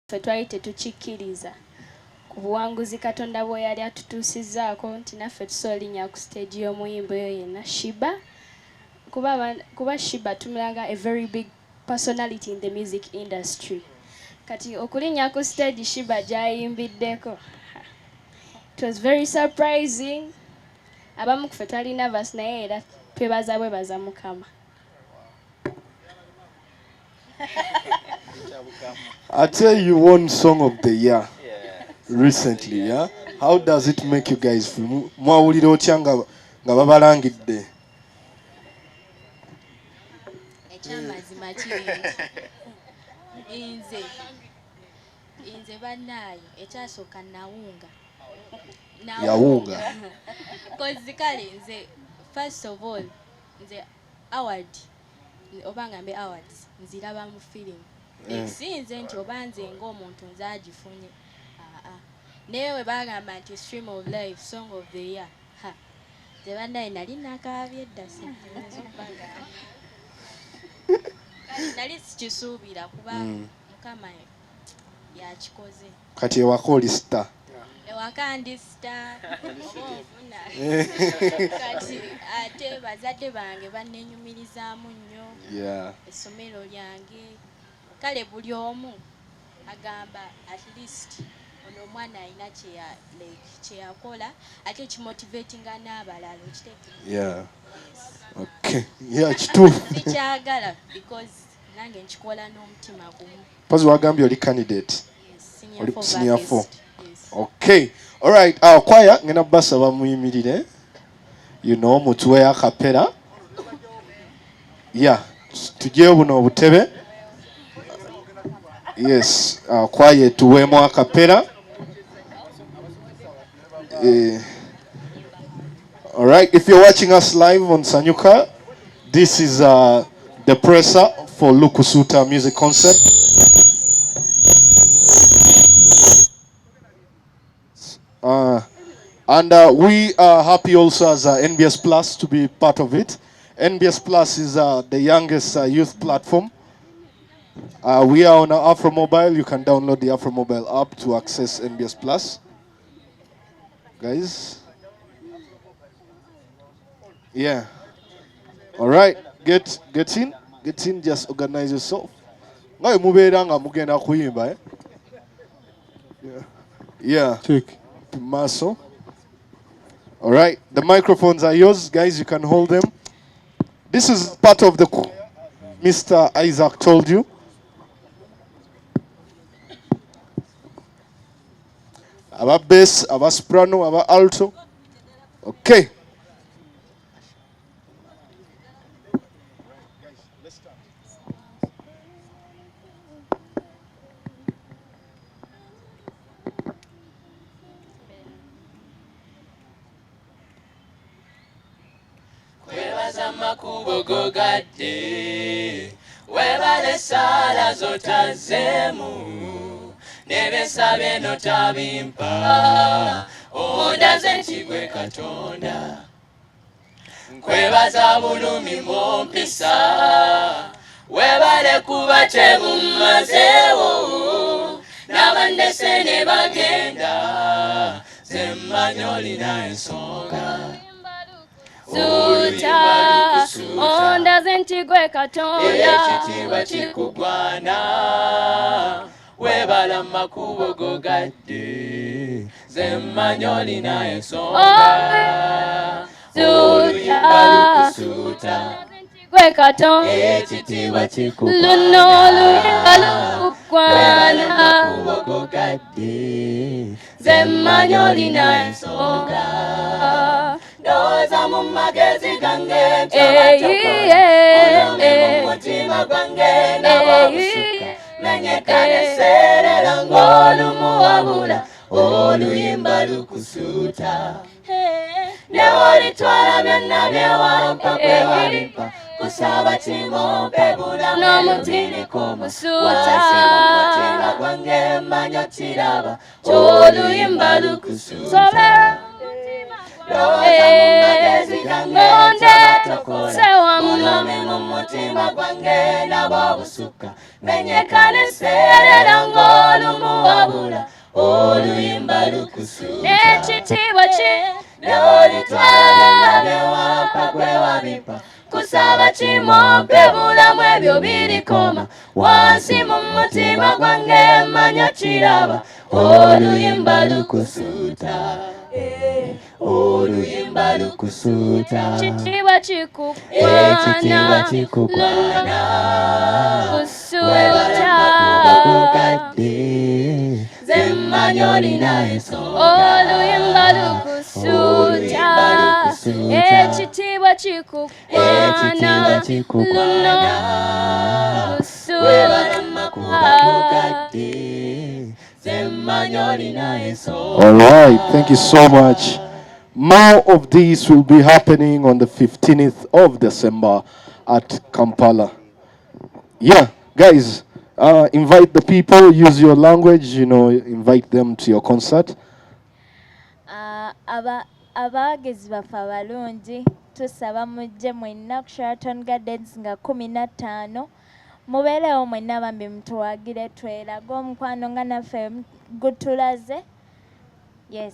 ffe twali tetukikkiriza ku buwanguzi Katonda bwe yali atutuusizzaako nti naffe tusobola linnya ku stage y'omuyimbi oyo yenna Shiba kuba Shiba tumulanga a very big personality in the music industry. Kati okulinnya ku stage Shiba gy'ayimbiddeko, it was very surprising. Abamu ku ffe twali nervous naye era twebaza bwebaza Mukama. I tell you, won Song of the Year recently, yeah? How does it make you guys feel? Mwawulira otya nga babalangidde? Ekyamazima kiri nze bannaayo ekyasooka yawunga kozi kale nze first of all nze award oba ngambe awards nziraba mu film sinze nti oba nze ng'omuntu nze agifunye naye we bagamba nti stream of life song of the year nze bannaayo nali nakaabye edda nali sikisuubira kuba Mukama yakikoze. Kati ewaka oli star. Ewaka ndi star obonfuna kati ate bazadde bange bannenyumirizaamu nnyo essomero lyange kale buli omu agamba at least ono omwana alina kyeyakola ate kimotivatinga n'abalala okitegeeza. Kituufu. Sikyagala because nange nkikola n'omutima gumu. Pause wagambye oli candidate. Senior 4. Okay. All right. Choir ngena basaba muyimirire. You know mutuwe akapera. Yeah. Tujye buno obutebe. Yes. Choir tuwemo akapera. All right. If you're watching us live on Sanyuka, this is the presser for Lukusuta music concert. And we are happy also as NBS Plus to be part of it. NBS Plus is the youngest youth platform. We are on Afro Mobile. You can download the Afro Mobile app to access NBS Plus. Guys. Yeah. All right. Get in. Get in. Just organize yourself. Ngai mubeera nga mugenda kuyimba eh? Yeah. Check. Maso. All right. The microphones are yours, guys. You can hold them. This is part of the Mr. Isaac told you. Aba bass, aba soprano, aba alto. Okay. Makubo gogadde webale sala zotazemu nebesabe notabimpa ondaze ntigwe Katonda nkwebaza bulumi mwompisa webale kuba tebumazeewo n'abandese ne bagenda zemmanyi olina ensonga Suta, onda zentigwe Katonda ekitiibwa kikugwana webala makubo gogadde zemmanyi olina ensonga Suta, zentigwe Katonda ekitiibwa kikugwana luno luyimba lukugwana makubo gogadde zemmanyi olina ensonga Doza mu magezi gange mutima gwange nababusuka menyekane serera ng'olumu wabula oluyimba lukusuuta newolitwala byonna byewampa kwewalimpa kusaba kimompe bula n'omutiriko musuuta mutima gwange manya kiraba oluyimba lukusuuta lowooza mu magezi gange tabatokola olome mu mutima gwange nabo busukka menyekana eserera ng'olumuwabula oluyimba lukusuuta ekitiibwa ki n'olitwala byewampa gwe wabimpa kusaba kimompe bulamu ebyo birikoma wansi mu mutima gwange manya kiraba oluyimba lukusuuta oluyimba lukusuuta ekitiibwa ekitiibwa kikukwana kikukwana kusuuta kugadde zemmanya olina ensonga oluyimba lukusuuta ekitiibwa kikukwana kikukwana webalama kuba kugadde zemmanya olina ensonga. All right, thank you so much. More of these will be happening on the 15th of December at Kampala. Yeah, guys, invite the people, use your language, invite them to your concert. Abawagizi baffe abalungi tusaba mujje mwenna ku Sheraton Gardens nga 15 mubeerewo mwenna bambi mutuwagire tweraga omukwano nga naffe gutulaze. Yes,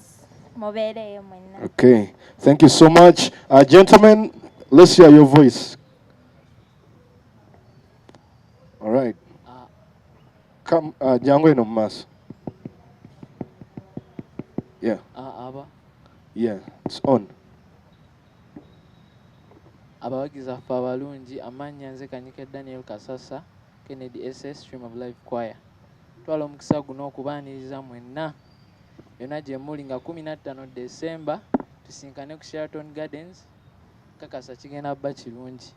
mubeereyo mwenna. Okay, thank you so much. Gentlemen, let's hear your voice. All right. Come, Django eno mas. Yeah. Yeah, it's on. Abawagizi baffe abalungi amannya nze Kanyike Daniel Kasasa Kennedy SS Stream of Life Choir. Twala omukisa guno okubaaniriza mwenna yonna gye muli nga 15 December tusinkane ku Sheraton Gardens kakasa kigenda bba kirungi.